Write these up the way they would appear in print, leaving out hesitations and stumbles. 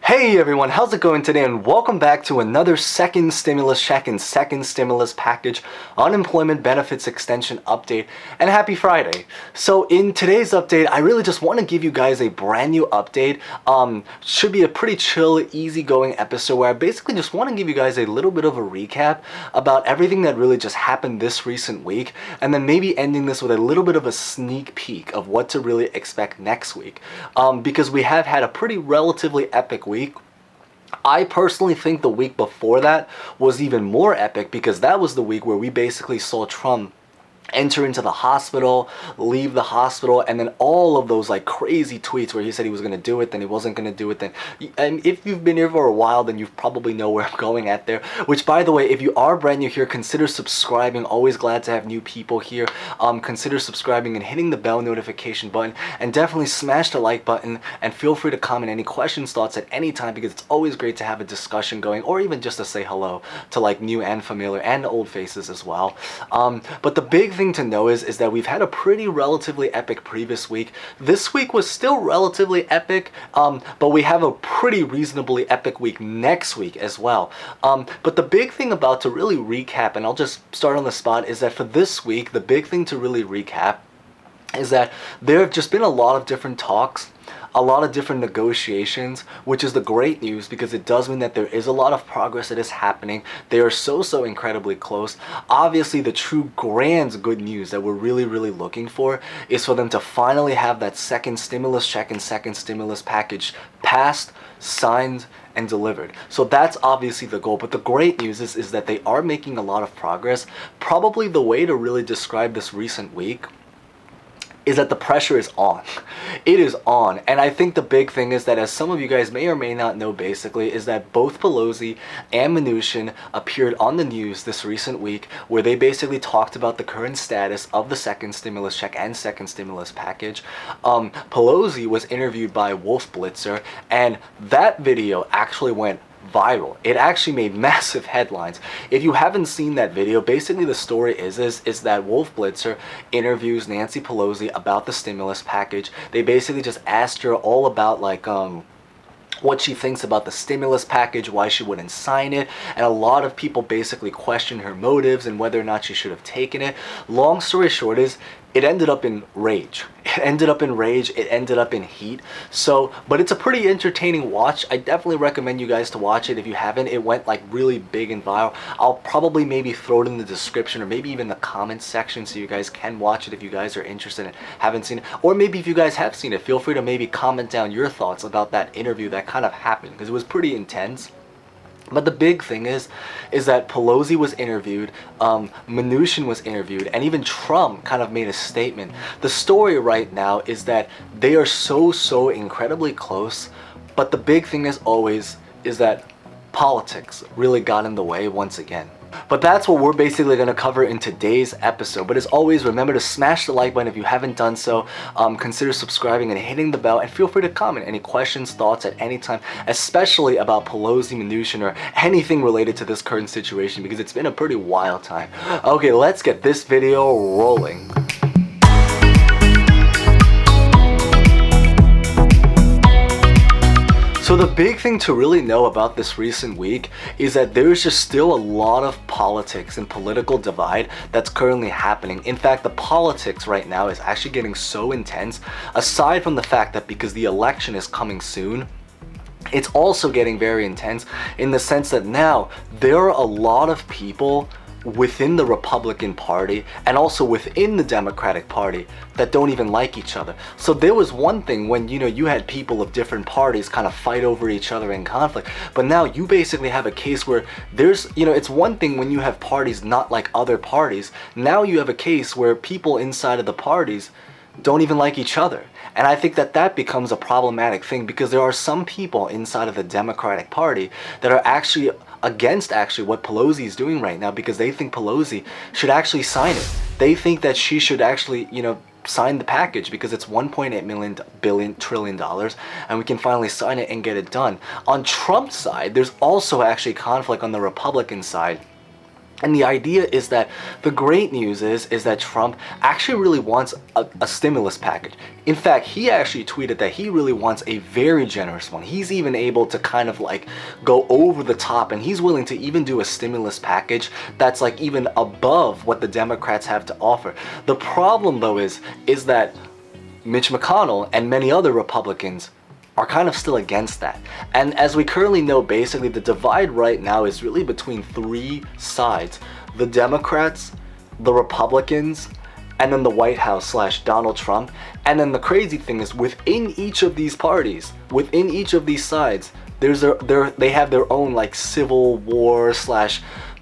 Hey everyone, how's it going today, and welcome back to another second stimulus check and second stimulus package unemployment benefits extension update, and happy Friday. So in today's update, I really just want to give you guys a brand new update. Should be a pretty chill, easygoing episode where I basically just want to give you guys a little bit of a recap about everything that really just happened this recent week, and then maybe ending this with a little bit of a sneak peek of what to really expect next week. Because we have had a pretty relatively epic week. I personally think the week before that was even more epic, because that was the week where we basically saw Trump enter into the hospital, leave the hospital, and then all of those like crazy tweets where he said he was going to do it, then he wasn't going to do it, then, and if you've been here for a while, then you probably know where I'm going at there, which, by the way, if you are brand new here, consider subscribing. Always glad to have new people here. Consider subscribing and hitting the bell notification button, and definitely smash the like button, and feel free to comment any questions, thoughts at any time, because it's always great to have a discussion going, or even just to say hello to like new and familiar and old faces as well. But the big thing to know is that we've had a pretty relatively epic previous week. This week was still relatively epic, but we have a pretty reasonably epic week next week as well. But the big thing about to really recap, and I'll just start on the spot, is that for this week, the big thing to really recap is that there have just been a lot of different talks, a lot of different negotiations, which is the great news, because it does mean that there is a lot of progress that is happening. They are so incredibly close. Obviously, the true grand good news that we're really looking for is for them to finally have that second stimulus check and second stimulus package passed, signed, and delivered. So that's obviously the goal. But the great news is that they are making a lot of progress. Probably the way to really describe this recent week is that the pressure is on. It is on. And I think the big thing is that, as some of you guys may or may not know, basically, is that both Pelosi and Mnuchin appeared on the news this recent week, where they basically talked about the current status of the second stimulus check and second stimulus package. Pelosi was interviewed by Wolff Blitzer, and that video actually went viral. It actually made massive headlines. If you haven't seen that video, basically the story is that Wolff Blitzer interviews Nancy Pelosi about the stimulus package. They basically just asked her all about what she thinks about the stimulus package, why she wouldn't sign it, and a lot of people basically questioned her motives and whether or not she should have taken it. Long story short is, it ended up in rage. It ended up in heat. So, but it's a pretty entertaining watch. I definitely recommend you guys to watch it if you haven't. It went like really big and viral. I'll probably maybe throw it in the description, or maybe even the comments section, so you guys can watch it if you guys are interested and haven't seen it. Or maybe if you guys have seen it, feel free to maybe comment down your thoughts about that interview that kind of happened, because it was pretty intense. But the big thing is that Pelosi was interviewed, Mnuchin was interviewed, and even Trump kind of made a statement. The story right now is that they are so incredibly close, but the big thing is always is that politics really got in the way once again. But that's what we're basically going to cover in today's episode. But as always, remember to smash the like button if you haven't done so. Consider subscribing and hitting the bell, and feel free to comment any questions, thoughts at any time, especially about Pelosi, Mnuchin, or anything related to this current situation, because it's been a pretty wild time. Okay, let's get this video rolling. So the big thing to really know about this recent week is that there's just still a lot of politics and political divide that's currently happening. In fact, the politics right now is actually getting so intense, aside from the fact that because the election is coming soon, it's also getting very intense in the sense that now there are a lot of people within the Republican Party and also within the Democratic Party that don't even like each other. So there was one thing when, you had people of different parties kind of fight over each other in conflict, but now you basically have a case where there's, it's one thing when you have parties not like other parties. Now you have a case where people inside of the parties don't even like each other. And I think that becomes a problematic thing, because there are some people inside of the Democratic Party that are actually against what Pelosi is doing right now, because they think Pelosi should actually sign it. They think that she should actually, sign the package, because it's $1.8 trillion, and we can finally sign it and get it done. On Trump's side, there's also actually conflict on the Republican side, And the idea is that the great news is that Trump actually really wants a stimulus package. In fact, he actually tweeted that he really wants a very generous one. He's even able to kind of like go over the top, and he's willing to even do a stimulus package that's like even above what the Democrats have to offer. The problem though is that Mitch McConnell and many other Republicans are kind of still against that. And as we currently know, basically the divide right now is really between three sides: the Democrats, the Republicans, and then the White House / Donald Trump. And then the crazy thing is, within each of these parties, within each of these sides, they have their own like civil war /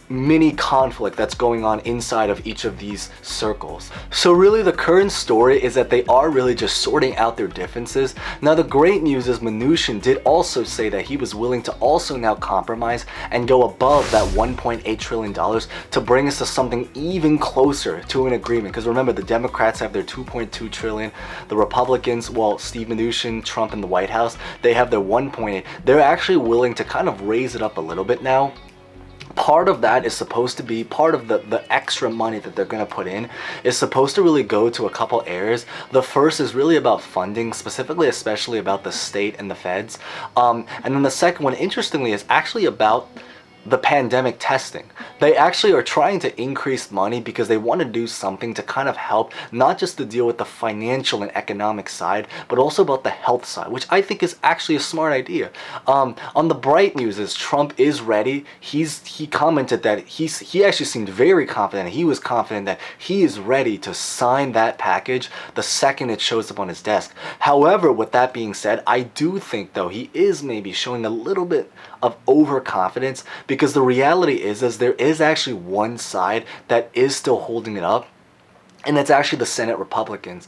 mini conflict that's going on inside of each of these circles. So really the current story is that they are really just sorting out their differences. Now the great news is Mnuchin did also say that he was willing to also now compromise and go above that $1.8 trillion to bring us to something even closer to an agreement. Because remember, the Democrats have their $2.2 trillion, the Republicans, well, Steve Mnuchin, Trump, and the White House, they have their 1.8. They're actually willing to kind of raise it up a little bit now. Part of that is supposed to be part of the extra money that they're going to put in is supposed to really go to a couple areas. The first is really about funding, specifically, especially about the state and the feds. And then the second one, interestingly, is actually about the pandemic testing. They actually are trying to increase money because they want to do something to kind of help, not just to deal with the financial and economic side, but also about the health side, which I think is actually a smart idea. On the bright news is Trump is ready. He commented that he actually seemed very confident. He was confident that he is ready to sign that package the second it shows up on his desk. However, with that being said, I do think though he is maybe showing a little bit of overconfidence, because the reality is there is actually one side that is still holding it up, and it's actually the Senate Republicans.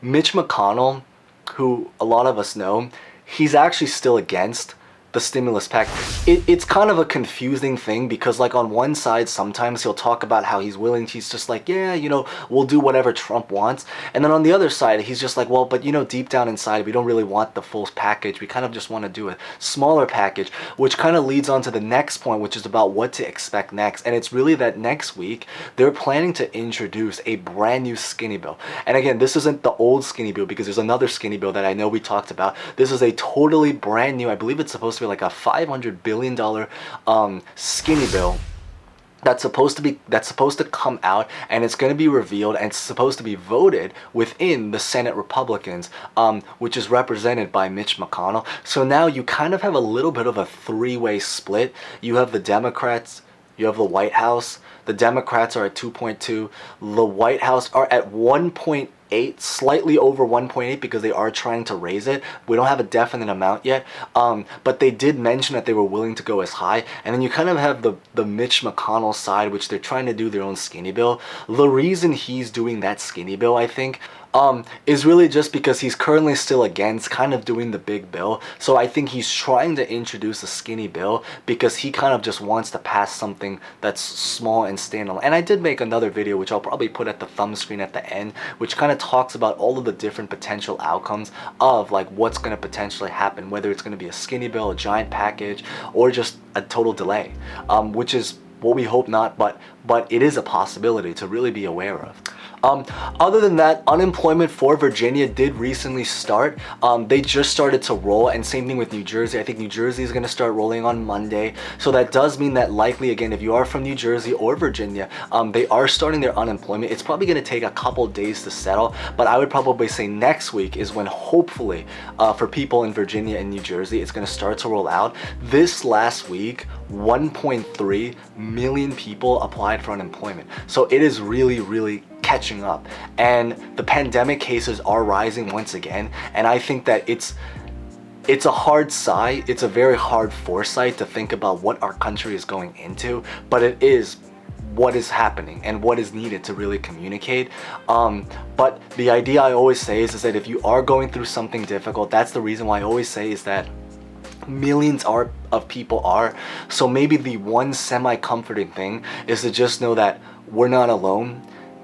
Mitch McConnell, who a lot of us know, he's actually still against the stimulus package. It's kind of a confusing thing, because like on one side sometimes he'll talk about how he's willing, he's just like, yeah, you know, we'll do whatever Trump wants, and then on the other side he's just like, well, but you know, deep down inside we don't really want the full package, we kind of just want to do a smaller package, which kind of leads on to the next point, which is about what to expect next. And it's really that next week they're planning to introduce a brand new skinny bill. And again, this isn't the old skinny bill, because there's another skinny bill that I know we talked about. This is a totally brand new, I believe it's supposed to be like a $500 billion skinny bill that's supposed to come out, and it's going to be revealed, and it's supposed to be voted within the Senate Republicans, which is represented by Mitch McConnell. So now you kind of have a little bit of a three-way split. You have the Democrats, you have the White House. The Democrats are at 2.2. The White House are at 1.8, slightly over 1.8, because they are trying to raise it. We don't have a definite amount yet, but they did mention that they were willing to go as high. And then you kind of have the Mitch McConnell side, which they're trying to do their own skinny bill. The reason he's doing that skinny bill, I think, is really just because he's currently still against kind of doing the big bill. So I think he's trying to introduce a skinny bill because he kind of just wants to pass something that's small and standalone. And I did make another video, which I'll probably put at the thumb screen at the end, which kind of talks about all of the different potential outcomes of like what's going to potentially happen, whether it's going to be a skinny bill, a giant package, or just a total delay, which is what we hope not, but it is a possibility to really be aware of. Other than that, unemployment for Virginia did recently start. They just started to roll, and same thing with New Jersey. I think New Jersey is going to start rolling on Monday. So that does mean that likely, again, if you are from New Jersey or Virginia, they are starting their unemployment. It's probably going to take a couple days to settle, but I would probably say next week is when hopefully for people in Virginia and New Jersey, it's going to start to roll out. This last week, 1.3 million people applied for unemployment. So it is really, really catching up, and the pandemic cases are rising once again. And I think that it's a hard sigh, it's a very hard foresight to think about what our country is going into, but it is what is happening and what is needed to really communicate. But the idea I always say is that if you are going through something difficult, that's the reason why I always say is that millions of people are. So maybe the one semi-comforting thing is to just know that we're not alone.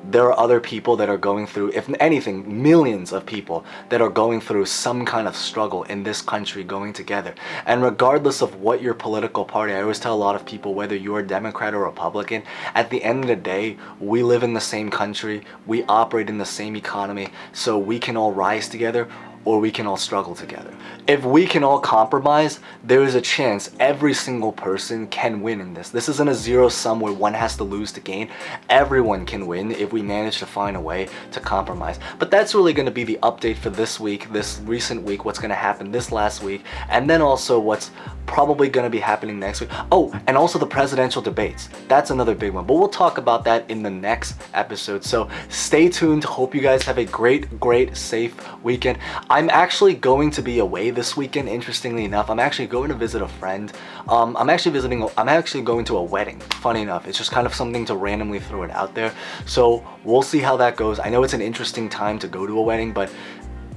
there are other people that are going through, if anything, millions of people that are going through some kind of struggle in this country going together. And regardless of what your political party, I always tell a lot of people, whether you're Democrat or Republican, at the end of the day, we live in the same country, we operate in the same economy, so we can all rise together or we can all struggle together. If we can all compromise, there is a chance every single person can win in this. This isn't a zero sum where one has to lose to gain. Everyone can win if we manage to find a way to compromise. But that's really going to be the update for this week, this recent week, what's going to happen this last week, and then also what's probably going to be happening next week. Oh, and also the presidential debates. That's another big one, but we'll talk about that in the next episode. So stay tuned. Hope you guys have a great, safe weekend. I'm actually going to be away this weekend, interestingly enough. I'm actually going to visit a friend. I'm actually going to a wedding, funny enough. It's just kind of something to randomly throw it out there. So we'll see how that goes. I know it's an interesting time to go to a wedding, but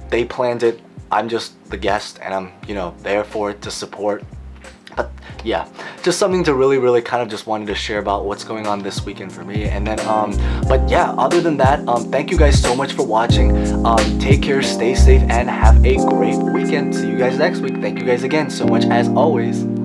they planned it. I'm just the guest, and I'm, there for it to support. But yeah, just something to really kind of just wanted to share about what's going on this weekend for me. And then but yeah, other than that, thank you guys so much for watching. Take care, stay safe, and have a great weekend. See you guys next week. Thank you guys again so much as always.